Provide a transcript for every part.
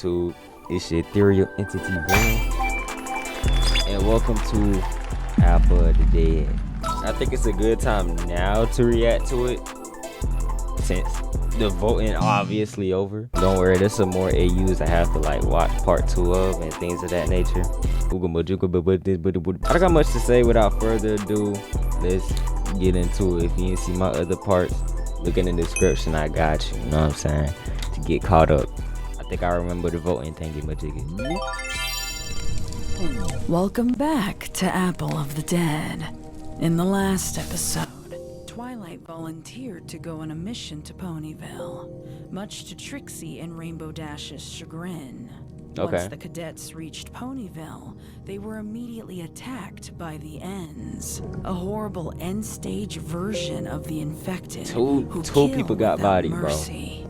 YouTube? It's your ethereal entity Vyruim, and welcome to Apple of the Dead. I think it's a good time now to react to it, since the voting obviously over. Don't worry, there's some more AUs I have to like watch part 2 of and things of that nature. I don't got much to say. Without further ado, let's get into it. If you didn't see my other parts, look in the description. I got you, you know what I'm saying, to get caught up. I think I remember the voting thing. Welcome back to Apple of the Dead. In the last episode, Twilight volunteered to go on a mission to Ponyville, much to Trixie and Rainbow Dash's chagrin. Once the cadets reached Ponyville, they were immediately attacked by the Ends, a horrible end-stage version of the infected Two people got bodied, mercy.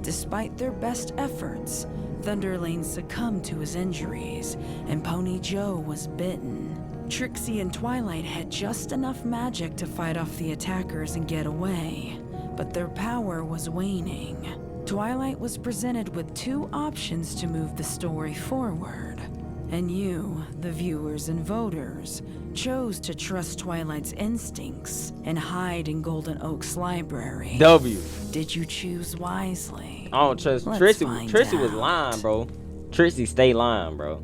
Despite their best efforts, Thunderlane succumbed to his injuries, and Pony Joe was bitten. Trixie and Twilight had just enough magic to fight off the attackers and get away, but their power was waning. Twilight was presented with 2 options to move the story forward, and you, the viewers and voters, chose to trust Twilight's instincts and hide in Golden Oak's library. W. Did you choose wisely? I don't trust Trixie. Trixie was lying, bro. Trixie stay lying, bro.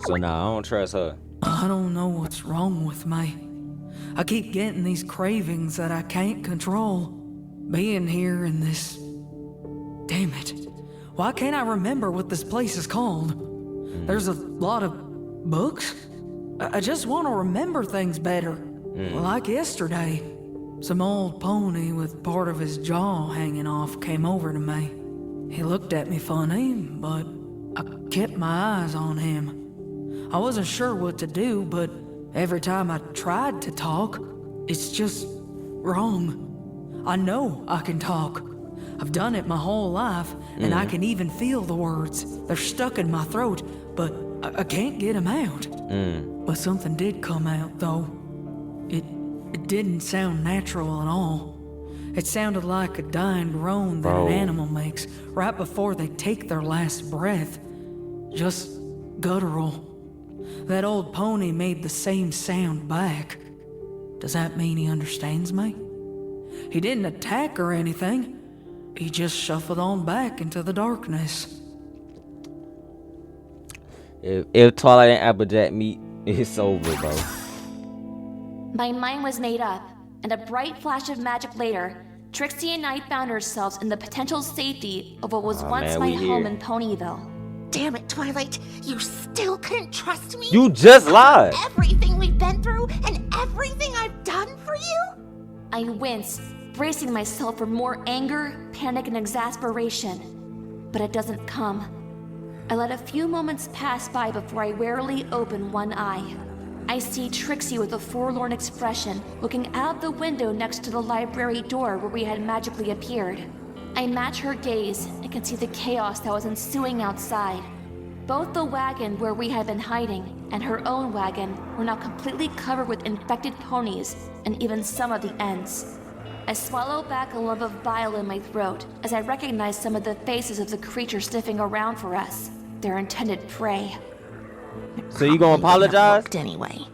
So nah, I don't trust her. I don't know what's wrong with me. I keep getting these cravings that I can't control. Being here in this... Damn it. Why can't I remember what this place is called? There's a lot of books. I just want to remember things better. Like yesterday, some old pony with part of his jaw hanging off came over to me. He looked at me funny, but I kept my eyes on him. I wasn't sure what to do, but every time I tried to talk, it's just wrong. I know I can talk. I've done it my whole life, and I can even feel the words. They're stuck in my throat, but I can't get them out. But something did come out, though. It didn't sound natural at all. It sounded like a dying groan that an animal makes right before they take their last breath. Just guttural. That old pony made the same sound back. Does that mean he understands me? He didn't attack or anything. He just shuffled on back into the darkness. If Twilight and Applejack meet, it's over, bro. My mind was made up, and a bright flash of magic later, Trixie and I found ourselves in the potential safety of what was once my home in Ponyville. Damn it, Twilight. You still couldn't trust me? You just lied. Everything we've been through and everything I've done for you? I winced, bracing myself for more anger, panic, and exasperation. But it doesn't come. I let a few moments pass by before I warily open one eye. I see Trixie with a forlorn expression, looking out the window next to the library door where we had magically appeared. I match her gaze and can see the chaos that was ensuing outside. Both the wagon where we had been hiding and her own wagon were now completely covered with infected ponies and even some of the Ends. I swallow back a lump of bile in my throat as I recognize some of the faces of the creatures sniffing around for us, their intended prey. So you gonna apologize? Anyway.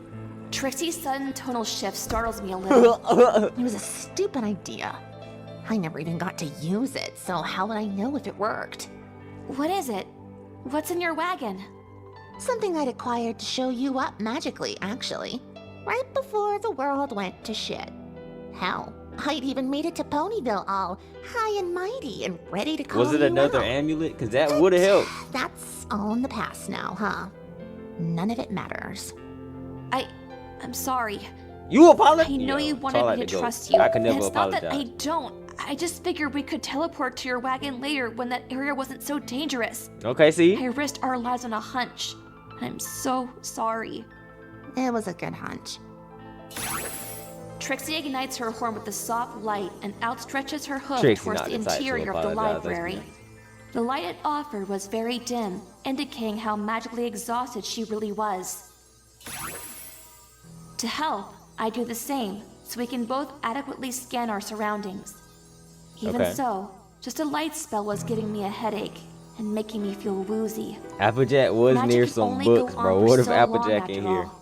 Trixie's sudden tonal shift startles me a little. It was a stupid idea. I never even got to use it, so how would I know if it worked? What is it? What's in your wagon? Something I'd acquired to show you up magically, actually. Right before the world went to shit. Hell, I'd even made it to Ponyville all high and mighty and ready to call you out. Was it another amulet? Because that would have helped. That's all in the past now, huh? None of it matters. I'm sorry. You apologize? I know you wanted me to trust you. I can never it's apologize. Not that I don't. I just figured we could teleport to your wagon later when that area wasn't so dangerous. Okay, see? I risked our lives on a hunch. I'm so sorry. It was a good hunch. Trixie ignites her horn with a soft light and outstretches her hoof Trixie towards not the the type to interior of the apologize, library. The light it offered was very dim, indicating how magically exhausted she really was. To help, I do the same, so we can both adequately scan our surroundings. Even so, just a light spell was giving me a headache. and making me feel woozy. Applejack was Magic near can some only books, go bro. on for What if so long Applejack in after here? all.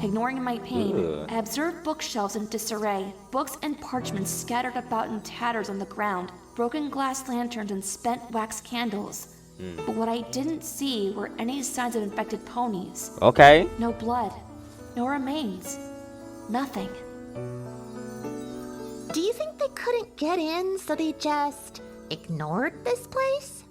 Ignoring my pain, Ugh. I observed bookshelves in disarray, books and parchments scattered about in tatters on the ground, broken glass lanterns and spent wax candles. But what I didn't see were any signs of infected ponies. Okay. No blood, no remains, nothing. Do you think they couldn't get in, so they just ignored this place?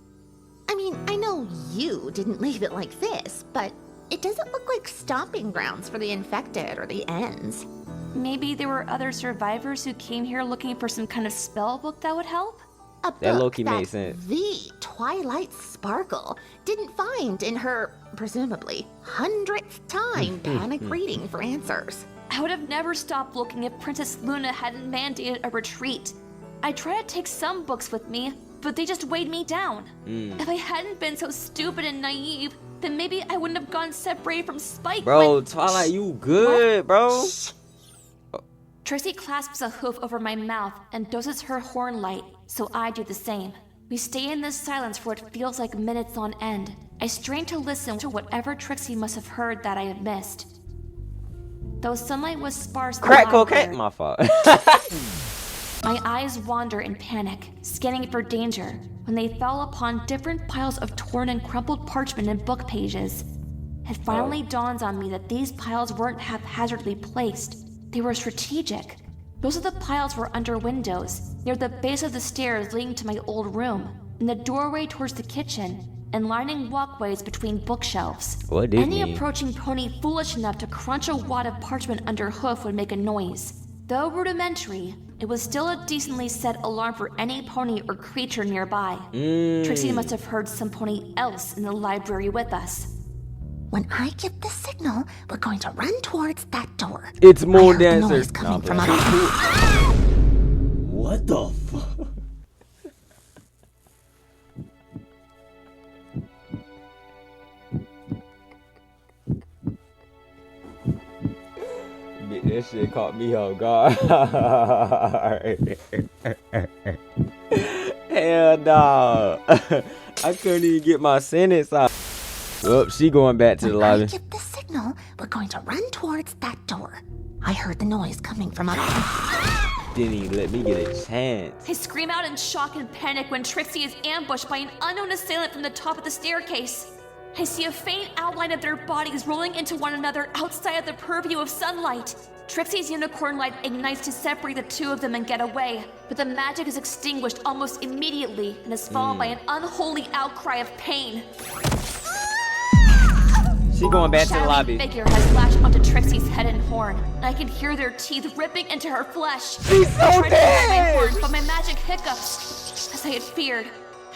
I mean, I know you didn't leave it like this, but it doesn't look like stomping grounds for the infected or the ends. Maybe there were other survivors who came here looking for some kind of spell book that would help? A book That low-key that made sense. the Twilight Sparkle didn't find in her, presumably, 100th time panic reading for answers. I would have never stopped looking if Princess Luna hadn't mandated a retreat. I tried to take some books with me, but they just weighed me down. If I hadn't been so stupid and naive, then maybe I wouldn't have gone separated from Spike. Bro, when... Twilight, you good, bro? Trixie clasps a hoof over my mouth and doses her horn light, so I do the same. We stay in this silence for what feels like minutes on end. I strain to listen to whatever Trixie must have heard that I had missed. Though sunlight was sparse, Crack cocaine? My fault. my eyes wander in panic, scanning for danger, when they fell upon different piles of torn and crumpled parchment and book pages. It finally dawns on me that these piles weren't haphazardly placed. They were strategic. Most of the piles were under windows, near the base of the stairs leading to my old room, in the doorway towards the kitchen, and lining walkways between bookshelves. What did Any mean? approaching pony foolish enough to crunch a wad of parchment under hoof would make a noise. Though rudimentary, it was still a decently set alarm for any pony or creature nearby. Trixie must have heard some pony else in the library with us. When I give the signal, we're going to run towards that door. It's I Moon heard the Dancer. noise coming from Nah, up. What the fuck? That shit caught me off guard. Hell no. I couldn't even get my sentence out. Oh, she going back to the When I lobby. give the signal, we're going to run towards that door. I heard the noise coming from up. Didn't even let me get a chance. I scream out in shock and panic when Trixie is ambushed by an unknown assailant from the top of the staircase. I see a faint outline of their bodies rolling into one another outside of the purview of sunlight. Trixie's unicorn light ignites to separate the two of them and get away, but the magic is extinguished almost immediately and is followed by an unholy outcry of pain. She going back to the Shadowy lobby. figure has lashed onto Trixie's head and horn, and I can hear their teeth ripping into her flesh. She's so I tried to grab my dead! horn, but my magic hiccups. As I had feared,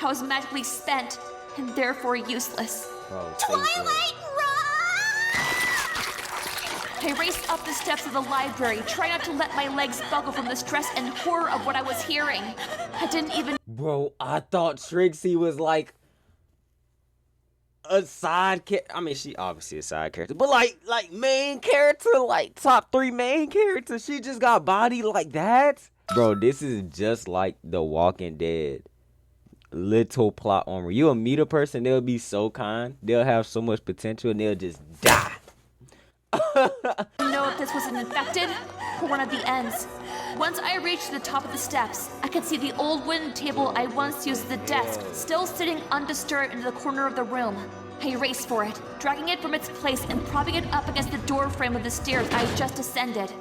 I was magically spent and therefore useless. Bro, Twilight, I raced up the steps of the library, trying not to let my legs buckle from the stress and horror of what I was hearing. I didn't even Bro, I thought Trixie was like a side character. I mean, she obviously a side character, but like main character, like top 3 main characters. She just got body like that. Bro, this is just like The Walking Dead. Little plot armor. You'll meet a person, they'll be so kind, they'll have so much potential, and they'll just die. know if this was an infected or one of the ends. Once I reached the top of the steps, I could see the old wooden table I once used as the desk, still sitting undisturbed in the corner of the room. I raced for it, dragging it from its place and propping it up against the door frame of the stairs I had just ascended.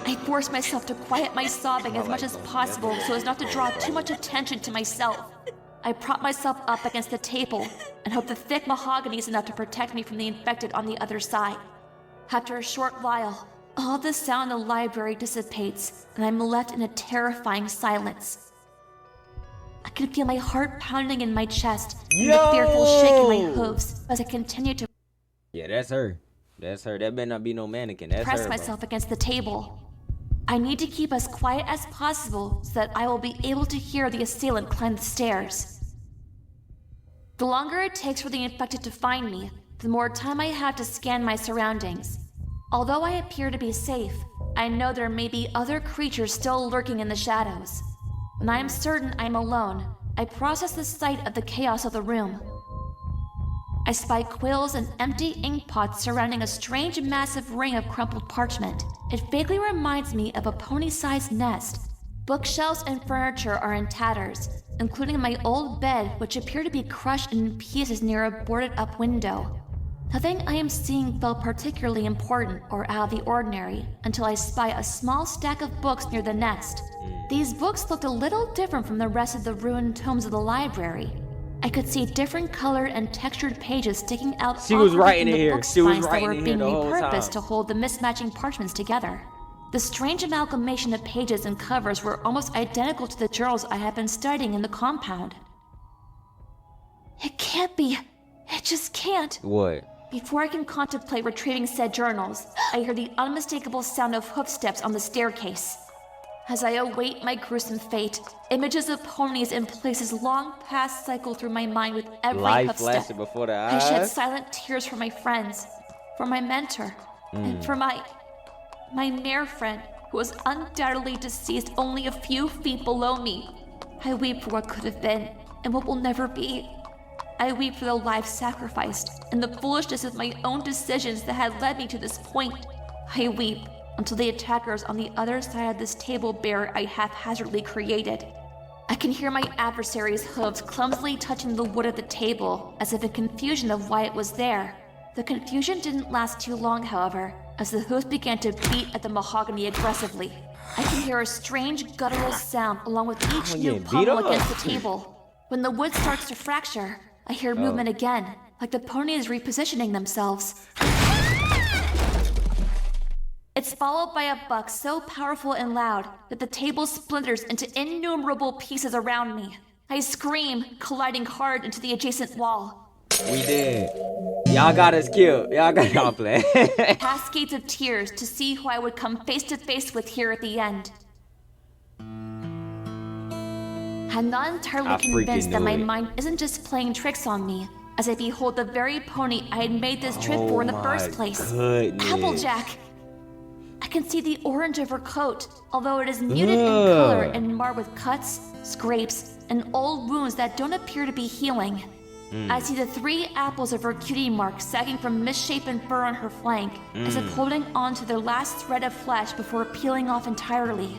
I forced myself to quiet my sobbing as much as possible so as not to draw too much attention to myself. I propped myself up against the table and hoped the thick mahogany is enough to protect me from the infected on the other side. After a short while, all the sound in the library dissipates, and I'm left in a terrifying silence. I can feel my heart pounding in my chest and the fearful shake in my hooves as I continue to Yeah, that's her. That's her. That better not be no mannequin. That's press her, bro. myself against the table. I need to keep as quiet as possible so that I will be able to hear the assailant climb the stairs. The longer it takes for the infected to find me, the more time I have to scan my surroundings. Although I appear to be safe, I know there may be other creatures still lurking in the shadows. When I am certain I'm alone, I process the sight of the chaos of the room. I spy quills and empty ink pots surrounding a strange massive ring of crumpled parchment. It vaguely reminds me of a pony-sized nest. Bookshelves and furniture are in tatters, including my old bed, which appear to be crushed in pieces near a boarded-up window. Nothing I am seeing felt particularly important or out of the ordinary until I spy a small stack of books near the nest. These books looked a little different from the rest of the ruined tomes of the library. I could see different colored and textured pages sticking out. She was writing in it the here. book She was spines that writing were it here being the whole repurposed time. to hold the mismatching parchments together. The strange amalgamation of pages and covers were almost identical to the journals I had been studying in the compound. It can't be. It just can't. What? Before I can contemplate retrieving said journals, I hear the unmistakable sound of footsteps on the staircase. As I await my gruesome fate, images of ponies in places long past cycle through my mind with every Life hoofstep. flashing before the I shed eyes. silent tears for my friends, for my mentor, and for my mare friend, who was undoubtedly deceased only a few feet below me. I weep for what could have been, and what will never be. I weep for the lives sacrificed, and the foolishness of my own decisions that had led me to this point. I weep until the attackers on the other side of this table bear I haphazardly created. I can hear my adversary's hooves clumsily touching the wood of the table, as if in confusion of why it was there. The confusion didn't last too long, however, as the hooves began to beat at the mahogany aggressively. I can hear a strange guttural sound along with each new getting beat pummel up. against the table. When the wood starts to fracture, I hear movement again, like the pony is repositioning themselves. It's followed by a buck so powerful and loud that the table splinters into innumerable pieces around me. I scream, colliding hard into the adjacent wall. We did. Y'all got us killed. Y'all got y'all playing. Cascades of tears to see who I would come face to face with here at the end. I'm not entirely I freaking convinced that knew my it. mind isn't just playing tricks on me, as I behold the very pony I had made this trip for in the first place. Goodness. Applejack! I can see the orange of her coat, although it is muted in color and marred with cuts, scrapes, and old wounds that don't appear to be healing. I see the 3 apples of her cutie mark sagging from misshapen fur on her flank, as if holding on to their last thread of flesh before peeling off entirely.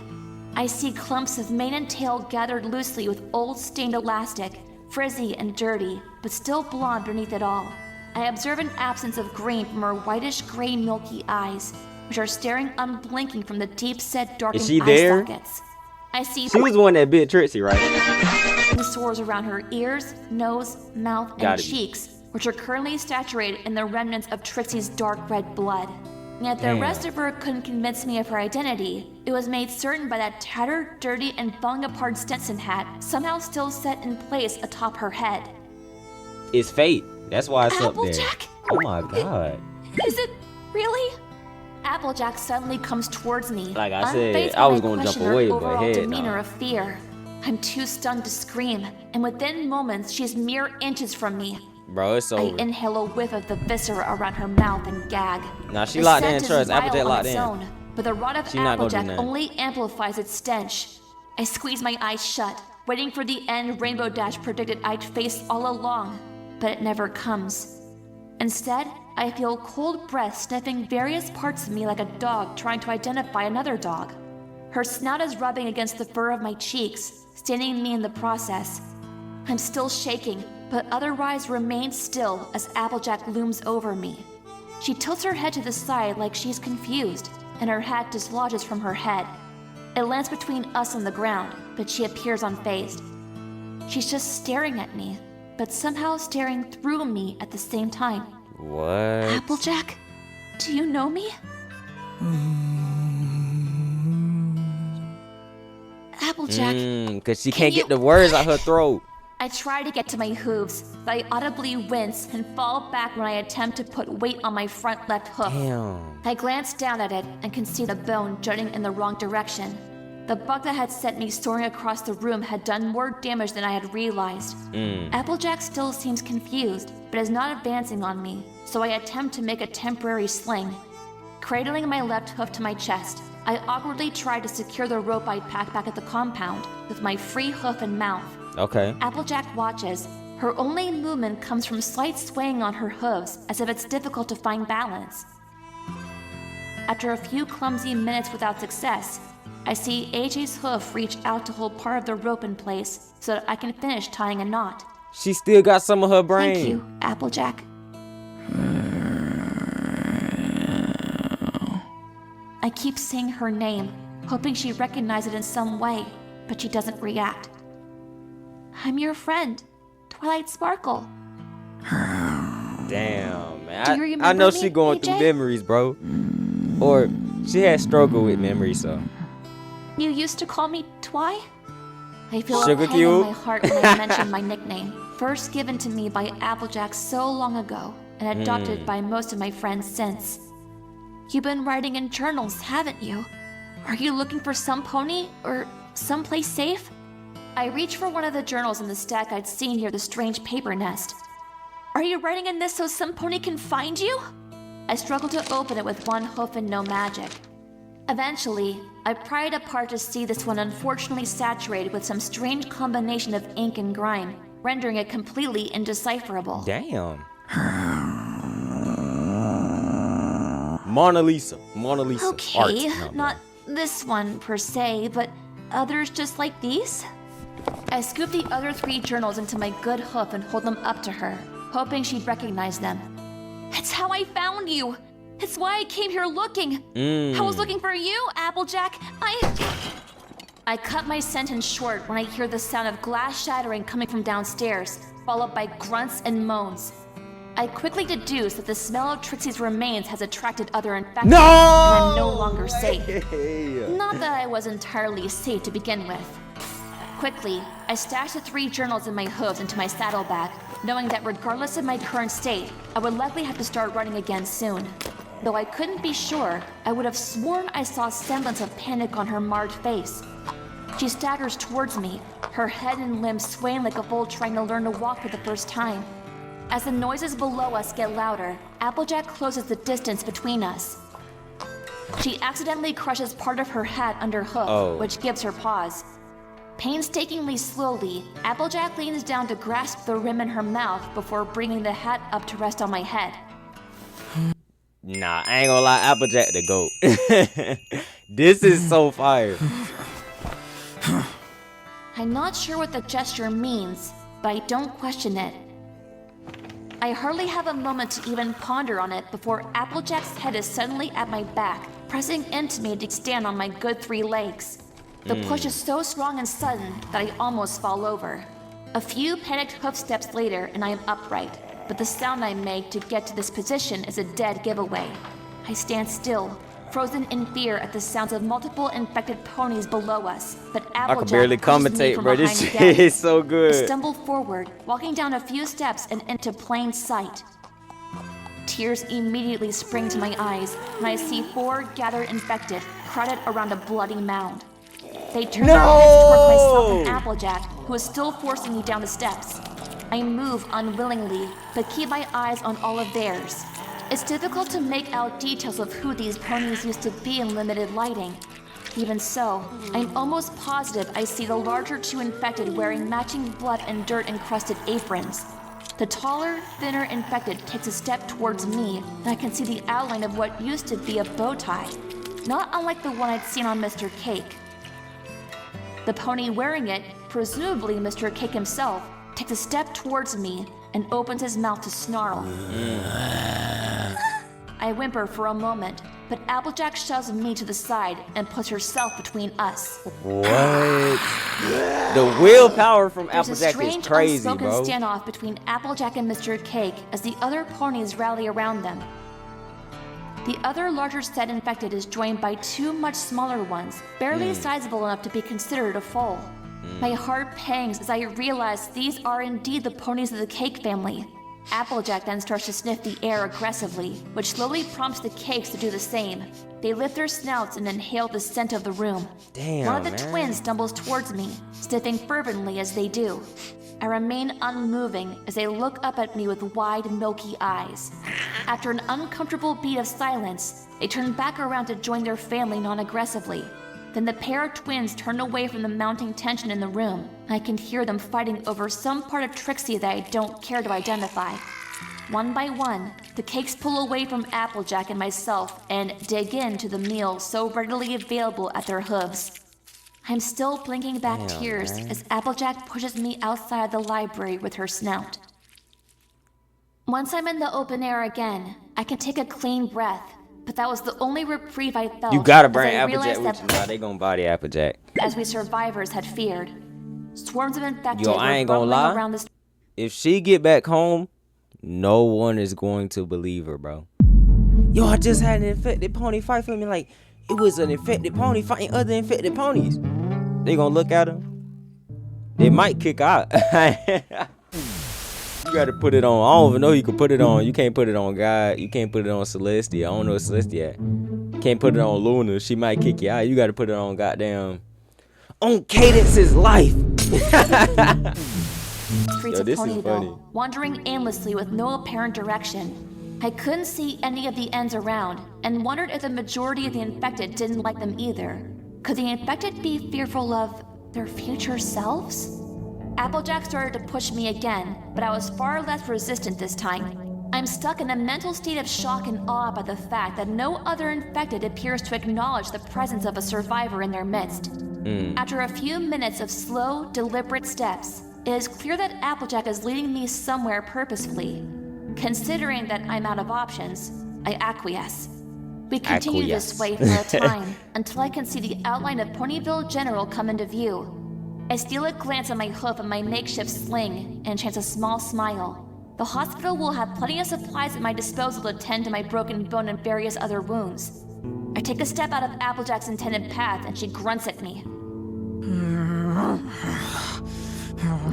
I see clumps of mane and tail gathered loosely with old stained elastic, frizzy and dirty, but still blonde beneath it all. I observe an absence of green from her whitish gray milky eyes, which are staring unblinking from the deep-set darkened Is she eye there? sockets. I see She was the one that bit Trixie, right? sores around her ears, nose, mouth, and Gotta be. cheeks, which are currently saturated in the remnants of Trixie's dark red blood. And yet the Damn. rest of her couldn't convince me of her identity. It was made certain by that tattered, dirty, and falling apart Stetson hat somehow still set in place atop her head. It's fate. That's why it's up there. Applejack? Oh my god. Is it really? Applejack suddenly comes towards me. Like I said, unfazed I by was my gonna jump question or away, but overall heck demeanor nah. of fear. I'm too stunned to scream, and within moments, she's mere inches from me. Bro, it's I over. inhale a whiff of the viscera around her mouth and gag. Nah, she The locked in, scent is trust. vile Applejack on locked its in. own, but the rod of She not gonna do Applejack nothing. only amplifies its stench. I squeeze my eyes shut, waiting for the end Rainbow Dash predicted I'd face all along, but it never comes. Instead, I feel cold breath sniffing various parts of me like a dog trying to identify another dog. Her snout is rubbing against the fur of my cheeks, staining me in the process. I'm still shaking, but otherwise remain still as Applejack looms over me. She tilts her head to the side like she's confused, and her hat dislodges from her head. It lands between us and the ground, but she appears unfazed. She's just staring at me, but somehow staring through me at the same time. What? Applejack, do you know me? Applejack, Cause she Can can't you- get the words out her throat. I try to get to my hooves, but I audibly wince and fall back when I attempt to put weight on my front left hoof. Damn. I glance down at it and can see the bone jutting in the wrong direction. The bug that had sent me soaring across the room had done more damage than I had realized. Applejack still seems confused, but is not advancing on me, so I attempt to make a temporary sling. Cradling my left hoof to my chest, I awkwardly try to secure the rope I'd packed back at the compound with my free hoof and mouth, Okay. Applejack watches. Her only movement comes from slight swaying on her hooves, as if it's difficult to find balance. After a few clumsy minutes without success, I see AJ's hoof reach out to hold part of the rope in place so that I can finish tying a knot. She still got some of her brain. Thank you, Applejack. I keep saying her name, hoping she recognizes it in some way, but she doesn't react. I'm your friend, Twilight Sparkle. Damn, man. Do you remember I know me, she going AJ? through memories, bro. Or she had struggle with memories, so. You used to call me Twi? I feel Sugar a pain in cube? my heart when I mention my nickname, first given to me by Applejack so long ago, and adopted by most of my friends since. You've been writing in journals, haven't you? Are you looking for some pony, or someplace safe? I reached for one of the journals in the stack I'd seen near the strange paper nest. Are you writing in this so some pony can find you? I struggled to open it with one hoof and no magic. Eventually, I pried it apart to see this one unfortunately saturated with some strange combination of ink and grime, rendering it completely indecipherable. Damn. Mona Lisa. Okay, Art. No, not this one per se, but others just like these? I scooped the other 3 journals into my good hoof and hold them up to her, hoping she'd recognize them. It's how I found you! It's why I came here looking! I was looking for you, Applejack! I cut my sentence short when I hear the sound of glass shattering coming from downstairs, followed by grunts and moans. I quickly deduce that the smell of Trixie's remains has attracted other infections, No! and I'm no longer safe. Hey. Not that I was entirely safe to begin with. Quickly, I stashed the 3 journals in my hooves into my saddlebag, knowing that regardless of my current state, I would likely have to start running again soon. Though I couldn't be sure, I would have sworn I saw semblance of panic on her marred face. She staggers towards me, her head and limbs swaying like a foal trying to learn to walk for the first time. As the noises below us get louder, Applejack closes the distance between us. She accidentally crushes part of her hat under hoof, which gives her pause. Painstakingly slowly, Applejack leans down to grasp the rim in her mouth before bringing the hat up to rest on my head. Nah, I ain't gonna lie, Applejack the GOAT. This is so fire. I'm not sure what the gesture means, but I don't question it. I hardly have a moment to even ponder on it before Applejack's head is suddenly at my back, pressing into me to stand on my good 3 legs. The push is so strong and sudden that I almost fall over. A few panicked hoof steps later and I am upright, but the sound I make to get to this position is a dead giveaway. I stand still, frozen in fear at the sounds of multiple infected ponies below us, but I can Applejack barely pushes me commentate, from bro. behind This shit again. is so I good. stumble forward, walking down a few steps and into plain sight. Tears immediately spring to my eyes when I see 4 gathered infected, crowded around a bloody mound. They turn their heads towards myself and Applejack, who is still forcing me down the steps. I move unwillingly, but keep my eyes on all of theirs. It's difficult to make out details of who these ponies used to be in limited lighting. Even so, I'm almost positive I see the larger 2 infected wearing matching blood and dirt-encrusted aprons. The taller, thinner infected takes a step towards me, and I can see the outline of what used to be a bow tie, not unlike the one I'd seen on Mr. Cake. The pony wearing it, presumably Mr. Cake himself, takes a step towards me and opens his mouth to snarl. I whimper for a moment, but Applejack shoves me to the side and puts herself between us. What? The willpower from There's a Applejack strange, is crazy, unspoken bro. standoff between Applejack and Mr. Cake as the other ponies rally around them. The other larger set infected is joined by 2 much smaller ones, barely sizable enough to be considered a foal. My heart pangs as I realize these are indeed the ponies of the Cake family. Applejack then starts to sniff the air aggressively, which slowly prompts the Cakes to do the same. They lift their snouts and inhale the scent of the room. Damn, One of the man. twins stumbles towards me, sniffing fervently as they do. I remain unmoving as they look up at me with wide, milky eyes. After an uncomfortable beat of silence, they turn back around to join their family non-aggressively. Then the pair of twins turn away from the mounting tension in the room, I can hear them fighting over some part of Trixie that I don't care to identify. One by one, the cakes pull away from Applejack and myself and dig into the meal so readily available at their hooves. I'm still blinking back tears as Applejack pushes me outside the library with her snout. Once I'm in the open air again, I can take a clean breath, but that was the only reprieve I felt. You gotta bring Applejack with you, bro. They gonna body Applejack. As we survivors had feared, swarms of infected I ain't gonna lie. around this. If she get back home, no one is going to believe her, bro. Yo, I just had an infected pony fight for me. Like, it was an infected pony fighting other infected ponies. They gonna look at him. They might kick out. You gotta put it on. I don't even know you can put it on. You can't put it on God. You can't put it on Celestia. I don't know Celestia at. You can't put it on Luna. She might kick you out. You gotta put it on goddamn. On Cadence's life. Streets of this is Ponyville, funny. wandering aimlessly with no apparent direction. I couldn't see any of the ends around and wondered if the majority of the infected didn't like them either. Could the infected be fearful of their future selves? Applejack started to push me again, but I was far less resistant this time. I'm stuck in a mental state of shock and awe by the fact that no other infected appears to acknowledge the presence of a survivor in their midst. After a few minutes of slow, deliberate steps, it is clear that Applejack is leading me somewhere purposefully. Considering that I'm out of options, I acquiesce. We continue this way for a time until I can see the outline of Ponyville General come into view. I steal a glance at my hoof and my makeshift sling and chance a small smile. The hospital will have plenty of supplies at my disposal to tend to my broken bone and various other wounds. I take a step out of Applejack's intended path and she grunts at me.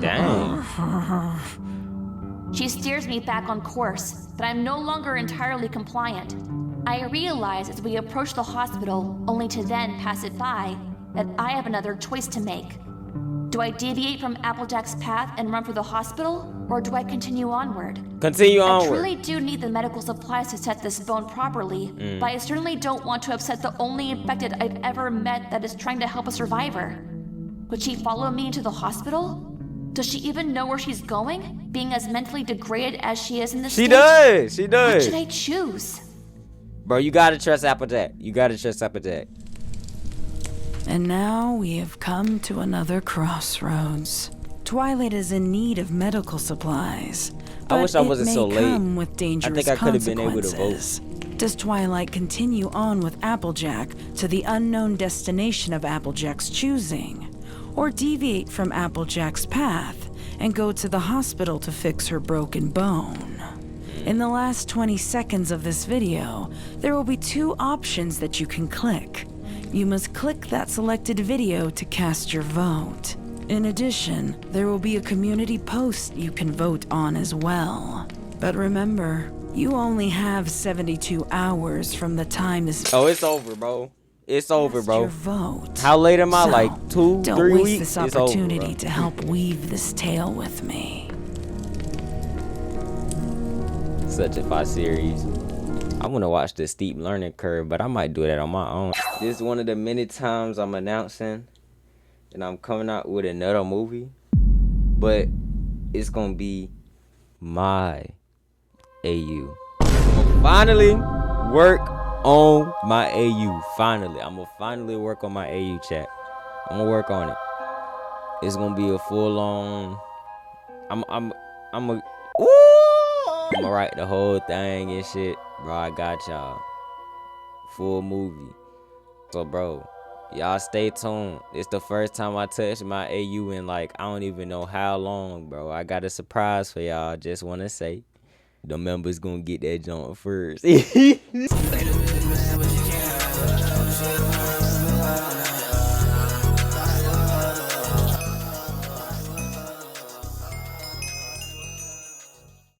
Dang. She steers me back on course, but I'm no longer entirely compliant. I realize as we approach the hospital, only to then pass it by, that I have another choice to make. Do I deviate from Applejack's path and run for the hospital, or do I continue onward? Continue onward. I truly do need the medical supplies to set this bone properly, but I certainly don't want to upset the only infected I've ever met that is trying to help a survivor. Would she follow me into the hospital? Does she even know where she's going, being as mentally degraded as she is in this stage? She does. What should I choose? Bro, you gotta trust Applejack. You gotta trust Applejack. And now we have come to another crossroads. Twilight is in need of medical supplies, but I wish I wasn't so late. come with dangerous I think I could have been able to vote. Does Twilight continue on with Applejack to the unknown destination of Applejack's choosing, or deviate from Applejack's path and go to the hospital to fix her broken bone? In the last 20 seconds of this video, there will be two options that you can click. You must click that selected video to cast your vote. In addition, there will be a community post you can vote on as well. But remember, you only have 72 hours from the time this. Oh, it's over, bro. It's over, bro. Your vote. How late am I? So, Like 2, 3 don't waste weeks? this It's over, opportunity bro. to help weave this tale with me. Such a fun series. I want to watch the steep learning curve, but I might do that on my own. This is one of the many times I'm announcing that I'm coming out with another movie, but it's gonna be my AU. I'm gonna finally work on my AU. Finally, I'm gonna finally work on my AU chat. I'm gonna work on it. It's gonna be a full-on. I'm gonna write the whole thing and shit, bro. I got y'all. Full movie. So, bro, y'all stay tuned. It's the first time I touched my AU in like I don't even know how long, bro. I got a surprise for y'all. Just wanna say, the members gonna get that joint first.